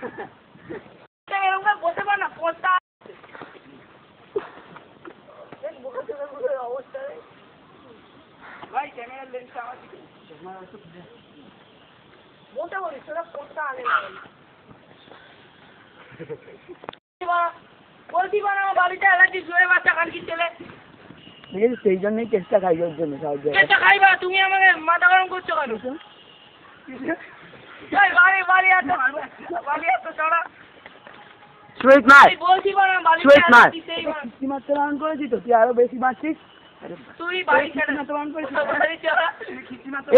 এরকম বলতে পার না পোস্টা অবস্থা ভাই ক্যামেরার লেন্সটা আমার দিকে বলতে বলিস তোরা পোস্টা আগে বলছি বানা বাড়িতে এলাকি জোরে বাচ্চা কালকি ছেলে সেই জন্যই চেষ্টা খাই ওর জন্য সাহায্য চেষ্টা খাইবা তুমি আমাকে মাথা গরম করছো কেন বাড়ি এত চড়া সুইট মাছ বলছি বানা সুইট মাছ বাড়িতে মাছ রান করেছি তো তুই আরো বেশি মারছিস তুই বাড়ি ছেড়ে রান করেছিস বাড়ি চড়া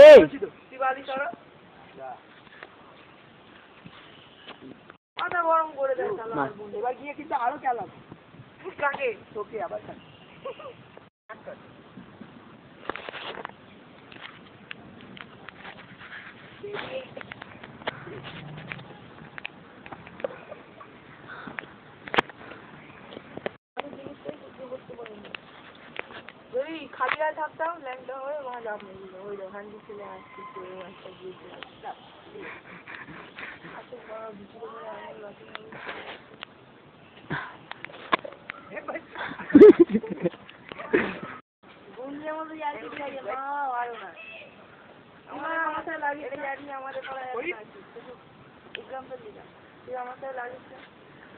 এই তুই বাড়ি চড়া মাথা গরম করে দেয় এবার গিয়ে কিন্তু আরো খেলাম কাকে তোকে আবার যদি খালি গায়ে থাকতাম ল্যাংটা হয়ে মা লাভ নেই ওই হান্ডি ছেলে আসছে একটা গিয়েছিলাম বন্ধুদের মধ্যে জানি মা আরো না আমার মাথায় লাগিয়ে জানি আমাদের পাড়ায় এক্সাম্পল দিলাম তুই আমার সাথে লাগিস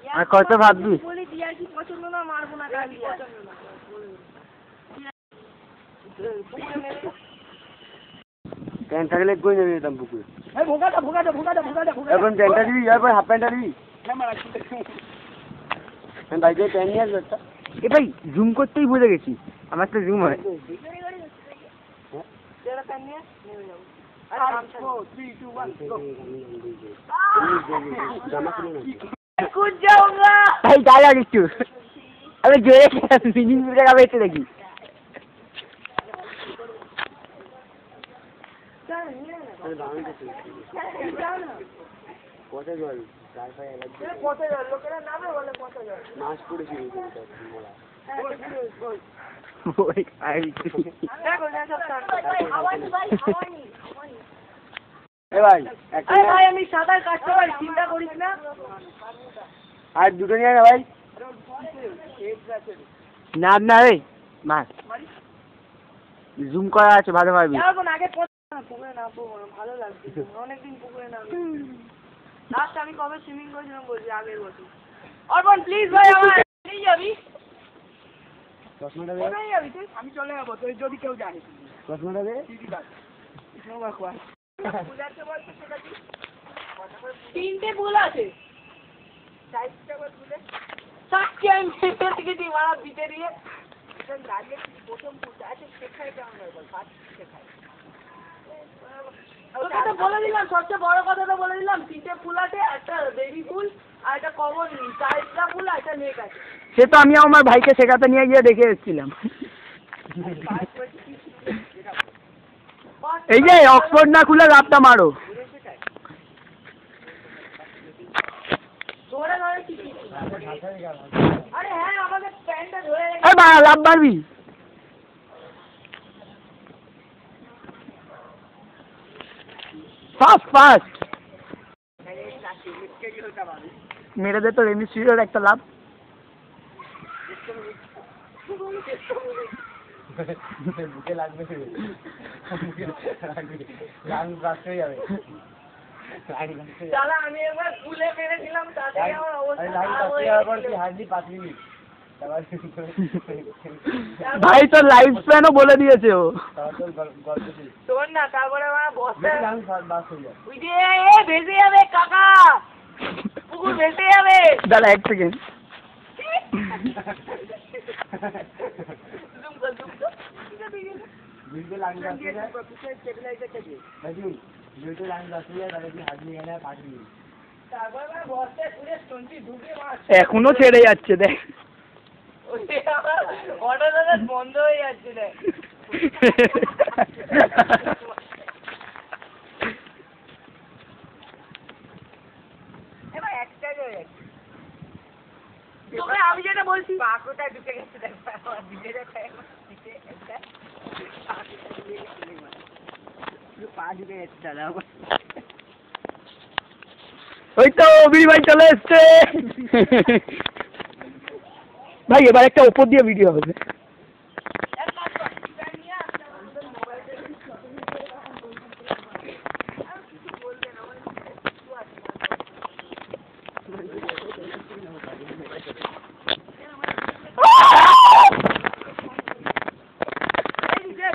আর কত ভাববি বলি দিয়ে কি পছন্দ না মারবো না কাজ পছন্দ না প্যান্ট থাকলে কই নেবে যেতাম পুকুরে এখন প্যান্টটা দিবি এরপর হাফ প্যান্টটা দিবি বাইকে প্যান্ট নিয়ে আসবে একটা এ ভাই জুম করতেই ভুলে গেছি আমার তো জুম হয় ভাই ডায়লগ একটু আমি জোরে মিনিং টাকা বেঁচে দেখি পচা জল পচা জল লোকেরা নামে বলে পচা জল মাছ পড়েছিল আমি সাঁতার কাটতে পারি চিন্তা করিস না আর দুটো নিয়ে না ভাই না না রে মাছ জুম করা আছে ভালো পারবি আগে পুকুরে নামবো ভালো লাগছে অনেকদিন পুকুরে নামবো লাস্ট আমি কবে সুইমিং করেছিলাম বলছি আগের বছর অর্পণ প্লিজ ভাই আমার নিয়ে যাবি কোথায় যাবি তুই আমি চলে যাবো তুই যদি কেউ জানিস চশমাটা দে তিনটে ফুল আছে চারটে আমি থেকে মারা দিতে দিয়ে প্রথম ফুলটা আছে শেখায় কেমন শেখায় তোকে তো বলে দিলাম সবচেয়ে বড় কথাটা বলে দিলাম তিনটে ফুল আছে একটা বেবি ফুল আর একটা কমন চারটা ফুল আর একটা নেক আছে সে তো আমি আমার ভাইকে শেখাতে নিয়ে গিয়ে দেখে এসেছিলাম এই যে অক্সফোর্ড না খুলে লাভটা মারো আরে হ্যাঁ আমাদের প্যান্টটা ধরে লাভ মারবি ফাস্ট মেরে দে তো রেমিস্ট্রির একটা লাভ বুকে লাগবে যাবে আমি একবার ফুলে মেরেছিলাম তাতে আমার ভাই তো লাইফ স্প্যানও বলে দিয়েছে ও তোর না তারপরে আমার বসতে ভেসে যাবে কাকা পুকুর ভেসে যাবে দাঁড়া এক সেকেন্ড এখনো ছেড়ে যাচ্ছে দেখ বন্ধ হয়ে যাচ্ছে দেখ তোকে আমি যেটা বলছি পাকুটা ঢুকে গেছে দেখ পা ঢুকে গেছে দাদা ওই তো বিড়ি ভাই চলে এসছে। ভাই এবার একটা উপর দিয়ে ভিডিও হবে।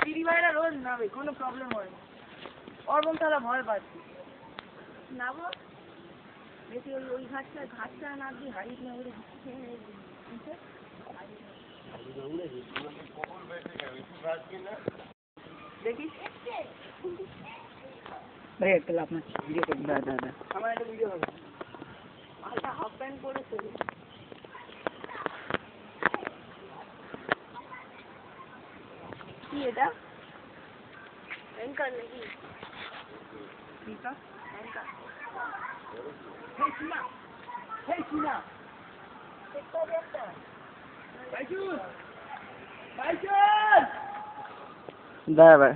দিদি ভাইরা রোজ নামে, কোনো প্রবলেম হয় না। অর্পণ তারা ভয় পাচ্ছে নামো বেশি, ওই ঘাটটা না দিয়ে হারিয়ে না ওই দেখিস ভাই একটা আপনার ভিডিও করুন। দাদা আমার একটা ভিডিও হবে। আচ্ছা হাফ প্যান্ট পরেছে কি এটা? অ্যাঙ্কার নাকি? অ্যাঙ্কার। হেই সিনা, হেই সিনা, একটা একটা বাইচুন, বাইচুন। দাদা